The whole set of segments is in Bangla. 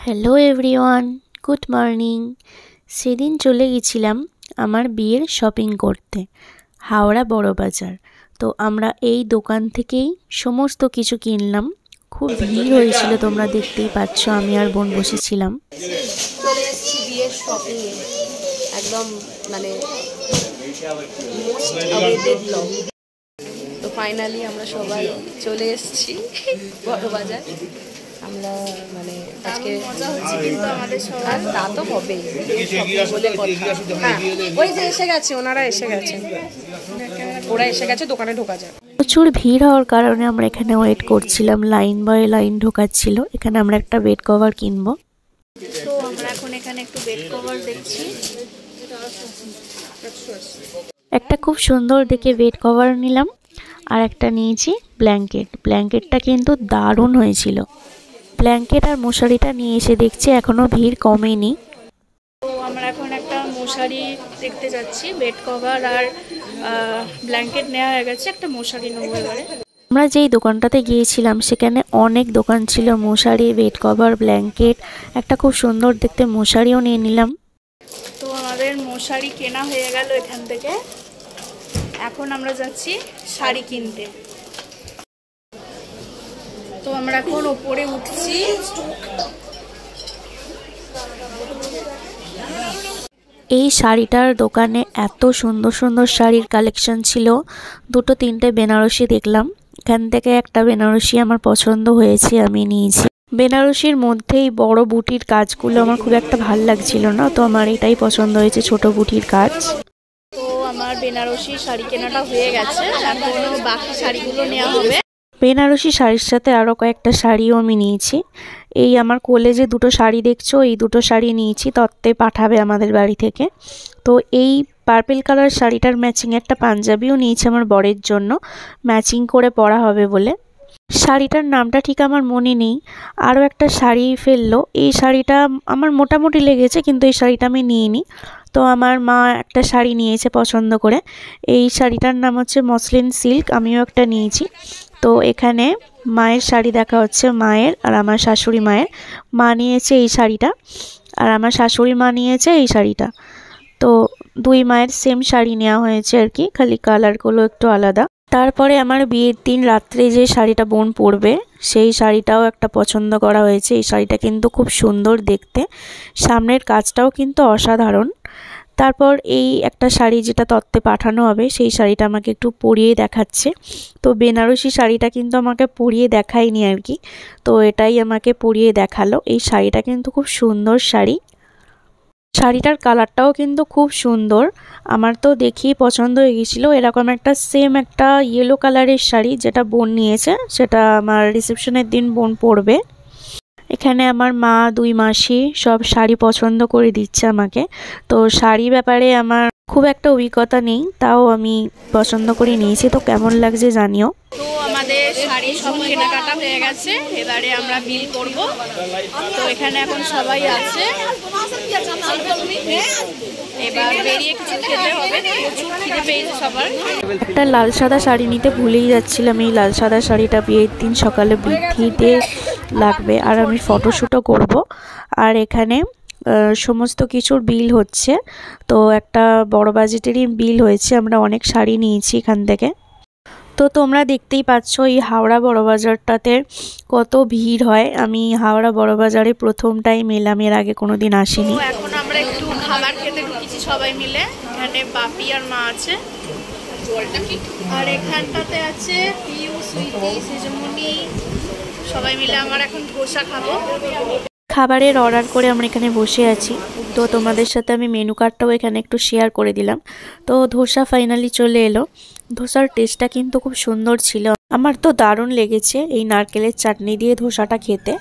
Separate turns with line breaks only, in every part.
Hello everyone, good morning. সেদিন চলে গেছিলাম আমার বিয়ের শপিং করতে হাওড়া বড় বাজার। তো আমরা এই দোকান থেকেই সমস্ত কিছু কিনলাম। খুব ভিড় হয়েছিল, তোমরা দেখতেই পাচ্ছ। আমি আর বোন বসেছিলাম।
চলে এসেছি বিয়ের শপিং এ, একদম মানে মোস্ট অ্যাওয়েটেড ব্লগ। তো ফাইনালি আমরা সবাই চলে এসেছি বড় বাজার। আমরা মানে আজকে মজা হচ্ছে, কিন্তু আমাদের সবার তা তো হবেই বলে কথা। হ্যাঁ, ওই যে এসে গেছে, ওনারা এসে গেছে, ওরা এসে গেছে, দোকানে ঢোকা যায়।
প্রচুর ভিড় হওয়ার কারণে আমরা এখানে ওয়েট করছিলাম, লাইন বাই লাইন ঢোকাচ্ছিল। এখানে আমরা একটা বেড কভার কিনবো।
তো আমরা এখন এখানে একটু বেড কভার দেখছি।
একটা খুব সুন্দর দেখে বেড কভার নিলাম, আর একটা নিয়েছি ব্ল্যাঙ্কেট। ব্ল্যাঙ্কেটটা কিন্তু দারুণ হয়েছিল। ব্ল্যাঙ্কেট আর মশারিটা নিয়ে এসে দেখছি এখনো ভিড় কমেনি।
তো আমরা এখন একটা মশারি দেখতে যাচ্ছি। বেড কভার আর ব্ল্যাঙ্কেট নেওয়া হয়ে গেছে, একটা মশারি নেবো এবারে।
আমরা যেই দোকানটাতে গিয়েছিলাম সেখানে অনেক দোকান ছিল, মশারি, বেড কভার, ব্ল্যাঙ্কেট। একটা খুব সুন্দর দেখতে মশারিও নিয়ে নিলাম।
তো আমাদের মশারি কেনা হয়ে গেল এখান থেকে। এখন আমরা যাচ্ছি শাড়ি কিনতে। তো আমরা এখন ওপরে উঠছি।
এই শাড়িটার দোকানে এত সুন্দর সুন্দর শাড়ির কালেকশন ছিল। দুটো তিনটে বেনারসি দেখলাম, এখান থেকে একটা বেনারসি আমার পছন্দ হয়েছে, আমি নিয়েছি। বেনারসির মধ্যেই বড় বুটির কাজগুলো আমার খুব একটা ভাল লাগছিল না, তো আমার এটাই পছন্দ হয়েছে, ছোট বুটির কাজ।
তো আমার বেনারসি শাড়ি কেনাটা হয়ে গেছে, এখনো বাকি শাড়িগুলো নেওয়া হবে।
বেনারসি শাড়ির সাথে আরও কয়েকটা শাড়িও আমি নিয়েছি। এই আমার কোলে যে দুটো শাড়ি দেখছো, এই দুটো শাড়ি নিয়েছি, তত্ত্বে পাঠাবে আমাদের বাড়ি থেকে। তো এই পার্পল কালার শাড়িটার ম্যাচিং একটা পাঞ্জাবিও নিয়েছি আমার বরের জন্য, ম্যাচিং করে পরা হবে বলে। শাড়িটার নামটা ঠিক আমার মনে নেই। আরও একটা শাড়ি ফেললো, এই শাড়িটা আমার মোটামুটি লেগেছে, কিন্তু এই শাড়িটা আমি নিইনি। তো আমার মা একটা শাড়ি নিয়েছে পছন্দ করে। এই শাড়িটার নাম হচ্ছে মসলিন সিল্ক, আমিও একটা নিয়েছি। তো এখানে মায়ের শাড়ি দেখা হচ্ছে, মায়ের আর আমার শাশুড়ি মায়ের। মা নিয়েছে এই শাড়িটা, আর আমার শাশুড়ি মা নিয়েছে এই শাড়িটা। তো দুই মায়ের সেম শাড়ি নেওয়া হয়েছে আর কি, খালি কালারগুলো একটু আলাদা। তারপরে আমার বিয়ের দিন রাত্রে যে শাড়িটা বোন পরবে, সেই শাড়িটাও একটা পছন্দ করা হয়েছে। এই শাড়িটা কিন্তু খুব সুন্দর দেখতে, সামনের কাজটাও কিন্তু অসাধারণ। তারপর এই একটা শাড়ি যেটা তত্ত্বে পাঠানো হবে, সেই শাড়িটা আমাকে একটু পরিয়ে দেখাচ্ছে। তো বেনারসি শাড়িটা কিন্তু আমাকে পরিয়ে দেখায়নি আর কি, তো এটাই আমাকে পরিয়ে দেখালো। এই শাড়িটা কিন্তু খুব সুন্দর শাড়ি, শাড়িটার কালারটাও কিন্তু খুব সুন্দর। আমার তো দেখেই পছন্দ হয়ে গেছিলো। এরকম একটা সেম একটা ইয়েলো কালারের শাড়ি যেটা বোন নিয়েছে, সেটা আমার রিসেপশনের দিন বোন পরবে। এখানে আমার মা, দুই মাসি সব শাড়ি পছন্দ করে দিচ্ছে আমাকে। তো শাড়ি ব্যাপারে আমার খুব একটা অভিজ্ঞতা নেই, তাও আমি পছন্দ করে নিয়েছি। তো কেমন লাগছে জানিও।
তো আমাদের শাড়ি সব কেনাকাটা হয়ে গেছে, এবারে আমরা বিল করব। তো এখানে এখন সবাই আছে, এবার বেরিয়ে কিছু খেতে হবে, প্রচুর খিদে পেয়েছে সবার।
একটা লাল সাদা শাড়ি নিতে ভুলেই যাচ্ছিলাম। এই লাল সাদা শাড়িটা বিয়ের দিন সকালে বৃদ্ধিতে লাগবে, আর আমি ফটোশ্যুটও করব। আর এখানে সমস্ত কিছুর বিল হচ্ছে। তো একটা বড় বাজেটেরই বিল হয়েছে, আমরা অনেক শাড়ি নিয়েছি এখান থেকে। তো তোমরা দেখতেই পাচ্ছ এই হাওড়া বড় বাজারটাতে কত ভিড় হয়। আমি হাওড়া বড় বাজারে প্রথম টাইম এলাম, এর আগে কোনোদিন আসিনি।
এখন আমরা একটু খাবার খেতে ঢুকেছি সবাই মিলে। এখানে বাপি আর মা আছে, আর এখানটাতে আছে পিউ, সুইটি, সেজমনি, সবাই মিলে আমরা এখন ধোসা খাবো।
খাবারের অর্ডার করে আমরা এখানে বসে আছি। তো তোমাদের সাথে আমি মেনু কার্ডটাও এখানে একটু শেয়ার করে দিলাম। তো ধোসা ফাইনালি চলে এলো। ধোসার টেস্টটা কিন্তু খুব সুন্দর ছিল, আমার তো দারুণ লেগেছে এই নারকেলের চাটনি দিয়ে ধোসাটা খেতে।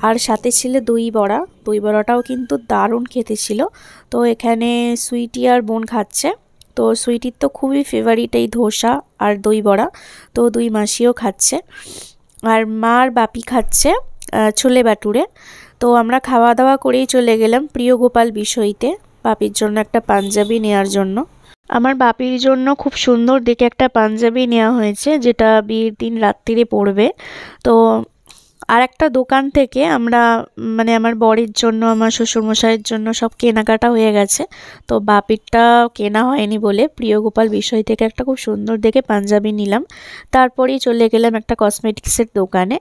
আর সাথে ছিল দই বড়া, দই বড়াটাও কিন্তু দারুণ খেতে ছিল। তো এখানে সুইটি আর বোন খাচ্ছে। তো সুইটির তো খুবই ফেভারিট এই ধোসা আর দই বড়া, তো দুই মাসিও খাচ্ছে। আর মা আর বাপি খাচ্ছে ছোলে বাটুরে। তো আমরা খাওয়া দাওয়া করেই চলে গেলাম প্রিয় গোপাল বিষয়তে, বাপির জন্য একটা পাঞ্জাবি নেওয়ার জন্য। আমার বাপির জন্য খুব সুন্দর দেখে একটা পাঞ্জাবি নেওয়া হয়েছে, যেটা বিয়ের দিন রাত্রিরে পরবে। তো আর একটা দোকান থেকে আমরা মানে আমার বরের জন্য, আমার শ্বশুরমশাইয়ের জন্য সব কেনাকাটা হয়ে গেছে। তো বাপিরটা কেনা হয়নি বলে প্রিয় গোপাল বিষয় থেকে একটা খুব সুন্দর দেখে পাঞ্জাবি নিলাম। তারপরেই চলে গেলাম একটা কসমেটিক্সের দোকানে,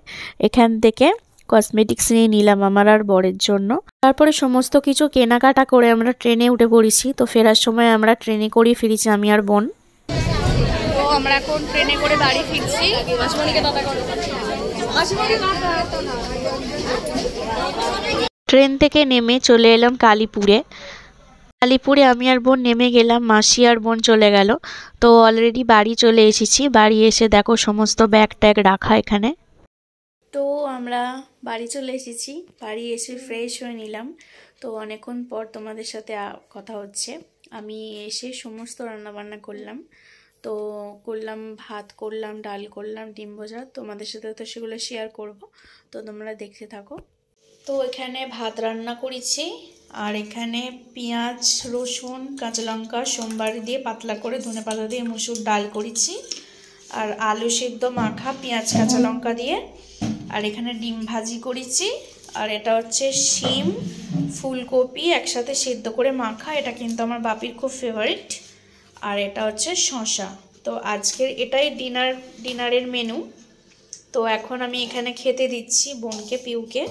এখান থেকে কসমেটিক্স নিয়ে নিলাম আমার আর বরের জন্য। তারপরে সমস্ত কিছু কেনাকাটা করে আমরা ট্রেনে উঠে পড়েছি। তো ফেরার সময় আমরা ট্রেনে করেই ফিরেছি আমি আর বোন।
তো আমরা এখন ট্রেনে করে বাড়ি ফিরছি।
ট্রেন থেকে নেমে চলে এলাম কালীপুরে। কালীপুরে আমি আর বোন নেমে গেলাম, মাসি আর বোন চলে গেল। তো অলরেডি বাড়ি চলে এসেছি। বাড়ি এসে দেখো সমস্ত ব্যাগ ট্যাগ রাখা এখানে। তো আমরা বাড়ি চলে এসেছি, বাড়ি এসে ফ্রেশ হয়ে নিলাম। তো অনেকক্ষণ পর তোমাদের সাথে কথা হচ্ছে। আমি এসে সমস্ত রান্নাবান্না করলাম। তো করলাম ভাত, করলাম ডাল, করলাম ডিম ভাজা। তোমাদের সাথে তো সেগুলো শেয়ার করব, তো তোমরা দেখতে থাকো। তো এখানে ভাত রান্না করেছি, আর এখানে পেঁয়াজ রসুন কাঁচা লঙ্কা সোমবার দিয়ে পাতলা করে ধনেপাতা দিয়ে মুসুর ডাল করেছি, আর আলু সেদ্ধ মাখা পেঁয়াজ কাঁচা লঙ্কা দিয়ে, আর এখানে ডিম ভাজি করেছি, আর এটা হচ্ছে শিম ফুলকপি একসাথে সেদ্ধ করে মাখা, এটা কিন্তু আমার বাপির খুব ফেভারিট, আর এটা হচ্ছে শসা। তো আজকের এটাই ডিনারের মেনু। তো এখন আমি এখানে খেতে দিচ্ছি বোনকে, পিউকে।